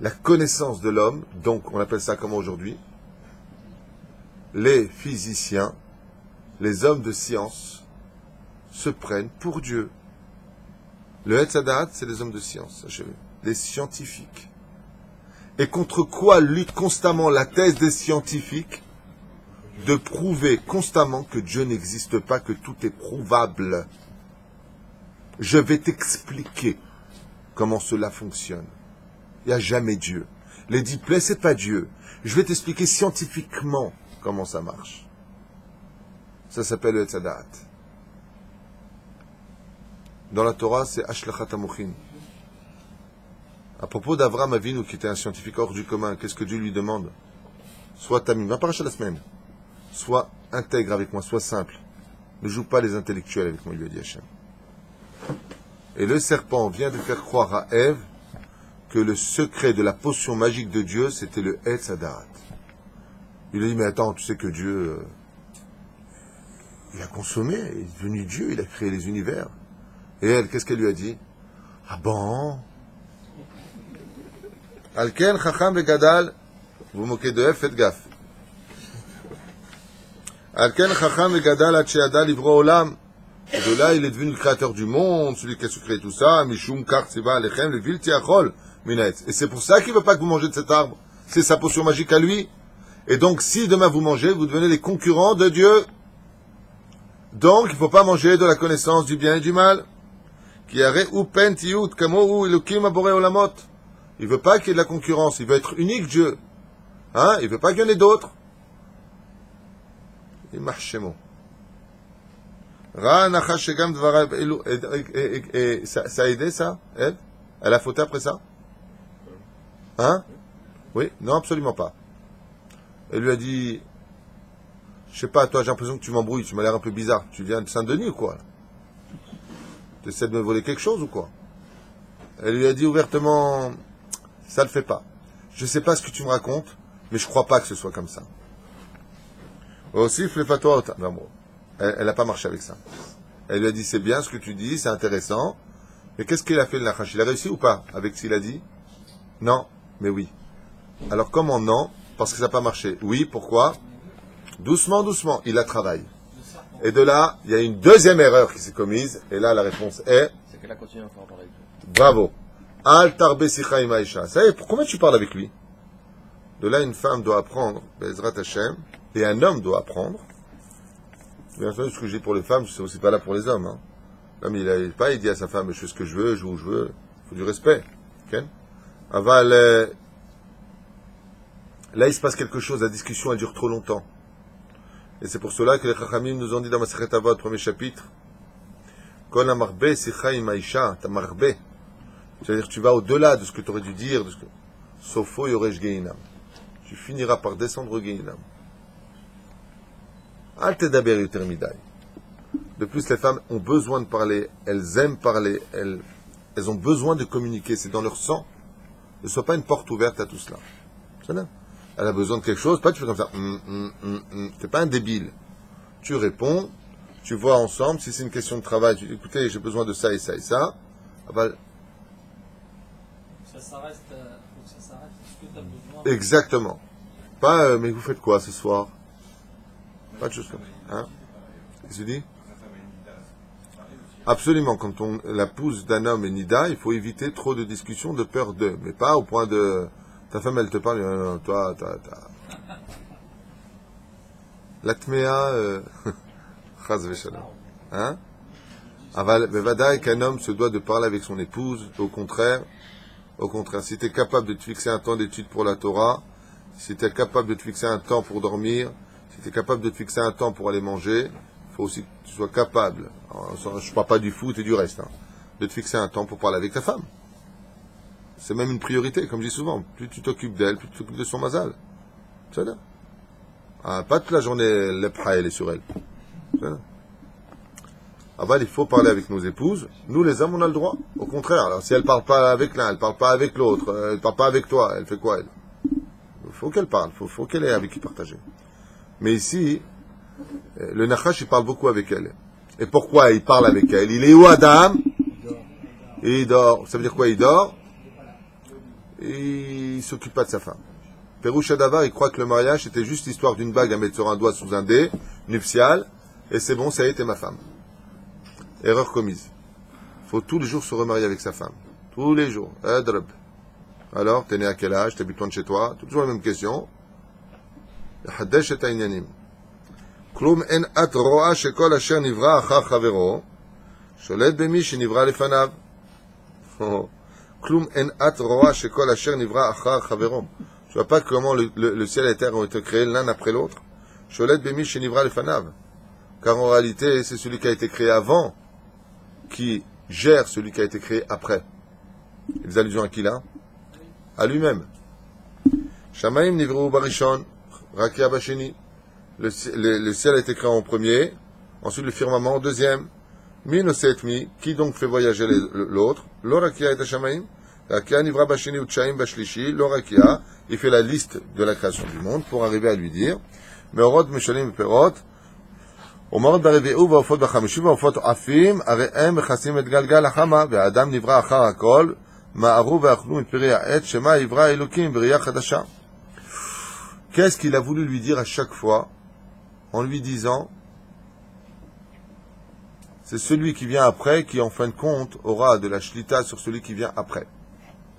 La connaissance de l'homme, donc, on appelle ça comment aujourd'hui? Les physiciens, les hommes de science, se prennent pour Dieu. Le Etz Hadat, c'est les hommes de science, sachez-le. Les scientifiques. Et contre quoi lutte constamment la thèse des scientifiques? De prouver constamment que Dieu n'existe pas, que tout est prouvable. Je vais t'expliquer comment cela fonctionne. Il n'y a jamais Dieu. Les 10 plaies, c'est pas Dieu. Je vais t'expliquer scientifiquement comment ça marche. Ça s'appelle le Etz Hadat. Dans la Torah, c'est Ashlachat Hamochin. À propos d'Avram Avinu, qui était un scientifique hors du commun, qu'est-ce que Dieu lui demande? Sois tamim, va paracher la semaine. Sois intègre avec moi, sois simple. Ne joue pas les intellectuels avec moi, il lui a dit Hachem. Et le serpent vient de faire croire à Ève que le secret de la potion magique de Dieu, c'était le Etz Hadat. Il lui a dit, mais attends, tu sais que Dieu, il a consommé, il est devenu Dieu, il a créé les univers. Et elle, qu'est-ce qu'elle lui a dit? Ah bon? Alken chacham vegadal, vous moquez de F, faites gaffe. Alken chacham vegadal atcheada livro olam. Et de là, il est devenu le créateur du monde, celui qui a su créer tout ça. Mishum kar tzeva alechem levil tiachol minaetz. Et c'est pour ça qu'il veut pas que vous mangez de cet arbre. C'est sa potion magique à lui. Et donc, si demain vous mangez, vous devenez les concurrents de Dieu. Donc, il ne faut pas manger de la connaissance du bien et du mal. Il ne veut pas qu'il y ait de la concurrence, il veut être unique Dieu. Hein? Il ne veut pas qu'il y en ait d'autres. Il marche chez moi. Et ça a aidé ça? Elle a fauté après ça? Hein? Oui? Non, absolument pas. Elle lui a dit, je sais pas, toi j'ai l'impression que tu m'embrouilles, tu m'as l'air un peu bizarre. Tu viens de Saint-Denis ou quoi? Tu essaies de me voler quelque chose ou quoi? Elle lui a dit ouvertement, ça le fait pas. Je sais pas ce que tu me racontes, mais je crois pas que ce soit comme ça. Aussi, elle n'a pas marché avec ça. Elle lui a dit, c'est bien ce que tu dis, c'est intéressant, Mais qu'est-ce qu'il a fait le Nachash? Il a réussi ou pas avec ce qu'il a dit? Non, mais oui. Alors comment non? Parce que ça n'a pas marché. Oui, pourquoi? Doucement, doucement, il a travaillé. Et de là, il y a une deuxième erreur qui s'est commise, et là la réponse est C'est qu'elle a continué à faire parler avec toi. bravo. Al tarbe sicha im Aisha. Ça y est, pourquoi tu parles avec lui? De là, une femme doit apprendre, Bezrat Hashem, et un homme doit apprendre. Bien entendu, ce que je dis pour les femmes, c'est aussi pas là pour les hommes. Hein. L'homme, il dit à sa femme, je fais ce que je veux, je joue où je veux. Il faut du respect. Okay? Aval, là, il se passe quelque chose, la discussion, elle dure trop longtemps. Et c'est pour cela que les Chachamim nous ont dit dans Masechet Avot, premier chapitre, Kol amarbe sicha im Aisha, ta marbe. C'est-à-dire, tu vas au-delà de ce que tu aurais dû dire, de ce que... Sofo yoresh geinam. Tu finiras par descendre au geinam. Al tedaber yoter midai. De plus, les femmes ont besoin de parler, elles aiment parler, elles ont besoin de communiquer, c'est dans leur sang. Ne sois pas une porte ouverte à tout cela. C'est là. Elle a besoin de quelque chose, pas tu fais comme ça. T'es pas un débile. Tu réponds, tu vois ensemble, si c'est une question de travail, tu dis écoutez, j'ai besoin de ça et ça et ça. Ah bah, Ça s'arrête, faut que ça s'arrête. Ce que tu as besoin. exactement. Pas mais vous faites quoi ce soir? Pas de choses comme ça. Hein? Qu'est-ce que tu dis? Absolument, quand la pousse d'un homme est nida, il faut éviter trop de discussions de peur d'eux, mais pas au point de ta femme elle te parle, non, toi, l'atméa, chaz veshalom, hein? Aval, bevadaï qu'un homme se doit de parler avec son épouse, au contraire, si tu es capable de te fixer un temps d'étude pour la Torah, si tu es capable de te fixer un temps pour dormir, si tu es capable de te fixer un temps pour aller manger, il faut aussi que tu sois capable, alors, je ne parle pas du foot et du reste, hein, de te fixer un temps pour parler avec ta femme. C'est même une priorité, comme je dis souvent. Plus tu t'occupes d'elle, plus tu t'occupes de son mazal. C'est là. Ah, pas toute la journée, l'epha, elle est sur elle. C'est là. Aval, il faut parler avec nos épouses. Nous, les hommes, on a le droit. Au contraire. Alors, si elle ne parle pas avec l'un, elle ne parle pas avec l'autre, elle ne parle pas avec toi, elle fait quoi, elle? Il faut qu'elle parle, il faut qu'elle ait avec qui partager. Mais ici, le Nachash, il parle beaucoup avec elle. Et pourquoi il parle avec elle? Il est où, Adam? Il dort. Ça veut dire quoi, il dort? Et il ne s'occupe pas de sa femme. Pérouche Adavar, il croit que le mariage, c'était juste l'histoire d'une bague à mettre sur un doigt sous un dé, nuptial, et c'est bon, ça a été ma femme. Erreur commise. Il faut tous les jours se remarier avec sa femme. Tous les jours. Adreb. Alors, t'es né à quel âge? T'habites loin de chez toi? Toujours la même question. Haddesh et Ainyanim. Klum en at roa shekol asher nivra achar chavero, sholet bemi shenivra lefanav. Klum en at roa shekol asher nivra achar chavero. Tu vois pas comment le ciel et la terre ont été créés l'un après l'autre? Sholet bemi shenivra lefanav. Car en réalité, c'est celui qui a été créé avant qui gère celui qui a été créé après. Et les allusions à qui là? À lui-même. Shamaim nivrou barishon, rakia basheni. Le ciel a été créé en premier, ensuite le firmament en deuxième. Mi no setmi, qui donc fait voyager l'autre? Lo rakia et shamaim. Rakia nivra basheni u'tshaim bashlishi. Lo rakia, il fait la liste de la création du monde pour arriver à lui dire Meorot meshalim perot. ומורד ברביעו ועופות בחמישי ועופות עפים, הרי הם מכסים את גלגל החמה, והאדם נברא אחר הכל, מערו ואכלו מפרי העץ, שמה יברא אלוקים בראייה חדשה. Qu'est-ce qu'il a voulu lui dire à chaque fois, en lui disant, c'est celui qui vient après qui en fin de compte aura de la shlita sur celui qui vient après.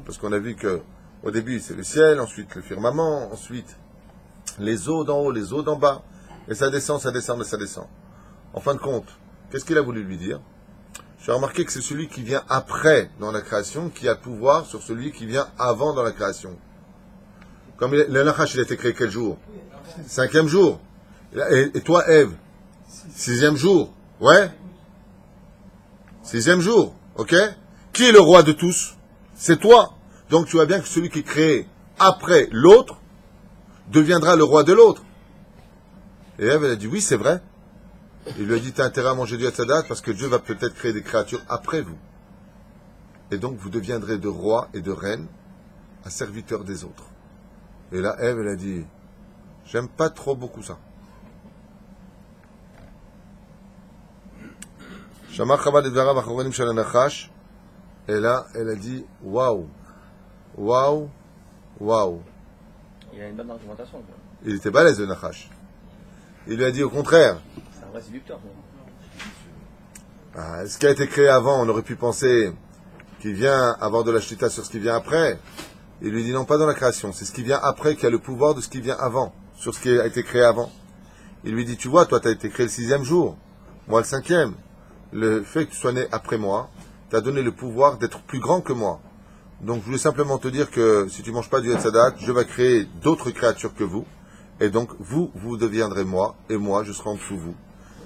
Parce qu'on a vu que au début c'est le ciel, ensuite le firmament, ensuite les eaux d'en haut, les eaux d'en bas, et ça descend, ça descend, et ça descend. En fin de compte, qu'est-ce qu'il a voulu lui dire? J'ai remarqué que c'est celui qui vient après dans la création qui a le pouvoir sur celui qui vient avant dans la création. Comme le Nachash, il a été créé quel jour? 5e jour. Et toi, Ève? 6e jour. Ouais? 6e jour. Ok? Qui est le roi de tous? C'est toi. Donc tu vois bien que celui qui est créé après l'autre deviendra le roi de l'autre. Et Ève, elle a dit oui, c'est vrai. Il lui a dit t'as intérêt à manger du Hatzadat parce que Dieu va peut-être créer des créatures après vous. Et donc vous deviendrez de roi et de reine à serviteur des autres. Et là, Ève, elle a dit j'aime pas trop beaucoup ça. Shamar Chabad et Dvarav Achoronim Shel HaNachash. Et là, elle a dit waouh, waouh, waouh. Il a une bonne argumentation. Quoi. Il était balèze le Nachash. Il lui a dit au contraire. C'est un vrai séducteur. Ce qui a été créé avant, on aurait pu penser qu'il vient avoir de la shlita sur ce qui vient après. Il lui dit non, pas dans la création. C'est ce qui vient après qui a le pouvoir de ce qui vient avant, sur ce qui a été créé avant. Il lui dit, tu vois, toi, tu as été créé le 6e jour, moi le 5e. Le fait que tu sois né après moi t'a donné le pouvoir d'être plus grand que moi. Donc je voulais simplement te dire que si tu ne manges pas du Etzadak, je vais créer d'autres créatures que vous. Et donc vous deviendrez moi, et moi, je serai en dessous vous.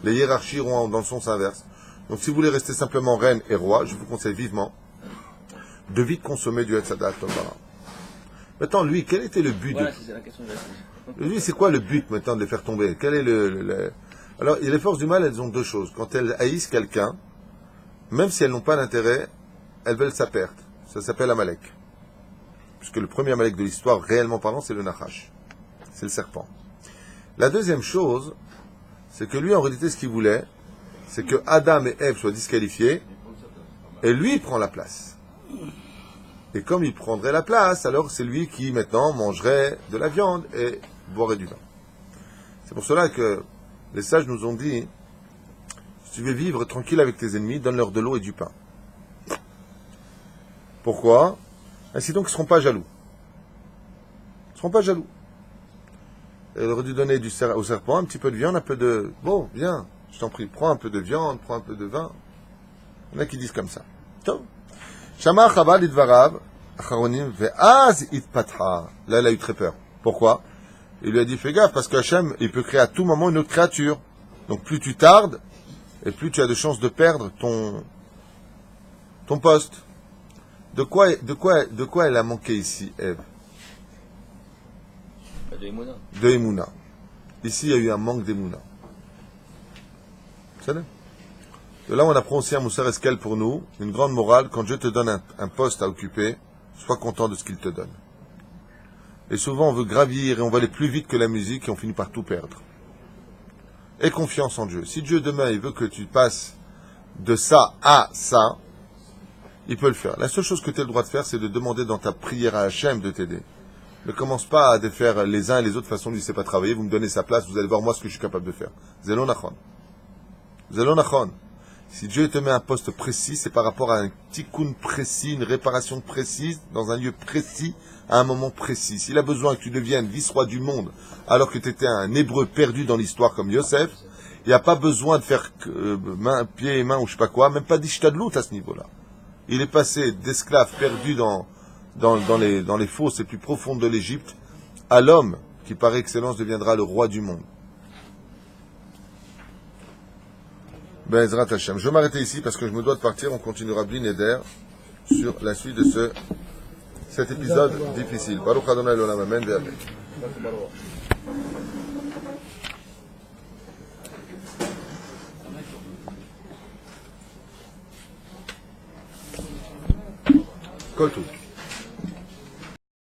Les hiérarchies iront dans le sens inverse. Donc si vous voulez rester simplement reine et roi, je vous conseille vivement de vite consommer du Etzadak. Maintenant, lui, quel était le but Voilà, c'est la question de la Lui, c'est quoi le but maintenant de les faire tomber? Quel est Alors, les forces du mal, elles ont deux choses. Quand elles haïssent quelqu'un, même si elles n'ont pas d'intérêt, elles veulent sa perte. Ça s'appelle Amalek. Puisque le premier Amalek de l'histoire, réellement parlant, c'est le Nachash. C'est le serpent. La deuxième chose, c'est que lui, en réalité, ce qu'il voulait, c'est que Adam et Ève soient disqualifiés, et lui prend la place. Et comme il prendrait la place, alors c'est lui qui, maintenant, mangerait de la viande et boirait du vin. C'est pour cela que les sages nous ont dit, si tu veux vivre tranquille avec tes ennemis, donne-leur de l'eau et du pain. Pourquoi? Ainsi donc, ils ne seront pas jaloux. Ils ne seront pas jaloux. Et il aurait dû donner au serpent un petit peu de viande, un peu de... Bon, viens, je t'en prie, prends un peu de viande, prends un peu de vin. Il y en a qui disent comme ça. Shama Chava lidvarav, acharonim ve'az itpatha. Là, elle a eu très peur. Pourquoi? Il lui a dit, fais gaffe, parce qu'Hachem, il peut créer à tout moment une autre créature. Donc plus tu tardes, et plus tu as de chances de perdre ton poste. De quoi elle a manqué ici, Ève? de Emouna. De Emouna. Ici, il y a eu un manque d'Emouna. C'est ça? De là, on apprend aussi un Moussar Eskel pour nous, une grande morale, quand Dieu te donne un poste à occuper, sois content de ce qu'il te donne. Et souvent, on veut gravir et on va aller plus vite que la musique et on finit par tout perdre. Aie confiance en Dieu. Si Dieu, demain, il veut que tu passes de ça à ça, il peut le faire. La seule chose que tu as le droit de faire, c'est de demander dans ta prière à Hachem de t'aider. Ne commence pas à défaire les uns et les autres de façon, lui, il ne sait pas travailler, vous me donnez sa place, vous allez voir moi ce que je suis capable de faire. Zelon Nachon. Zelon Nachon. Si Dieu te met un poste précis, c'est par rapport à un tikkun précis, une réparation précise, dans un lieu précis, à un moment précis. S'il a besoin que tu deviennes vice-roi du monde, alors que tu étais un hébreu perdu dans l'histoire comme Yosef, il n'y a pas besoin de faire pied et main ou je sais pas quoi, même pas d'ishtadlout à ce niveau-là. Il est passé d'esclave perdu dans les fosses les plus profondes de l'Égypte, à l'homme qui par excellence deviendra le roi du monde. Bezrat Hashem. Je vais m'arrêter ici parce que je me dois de partir. On continuera Bli Neder sur la suite de cet épisode difficile. Baruch Adonai Olam Amen ve'amen. Kol tout.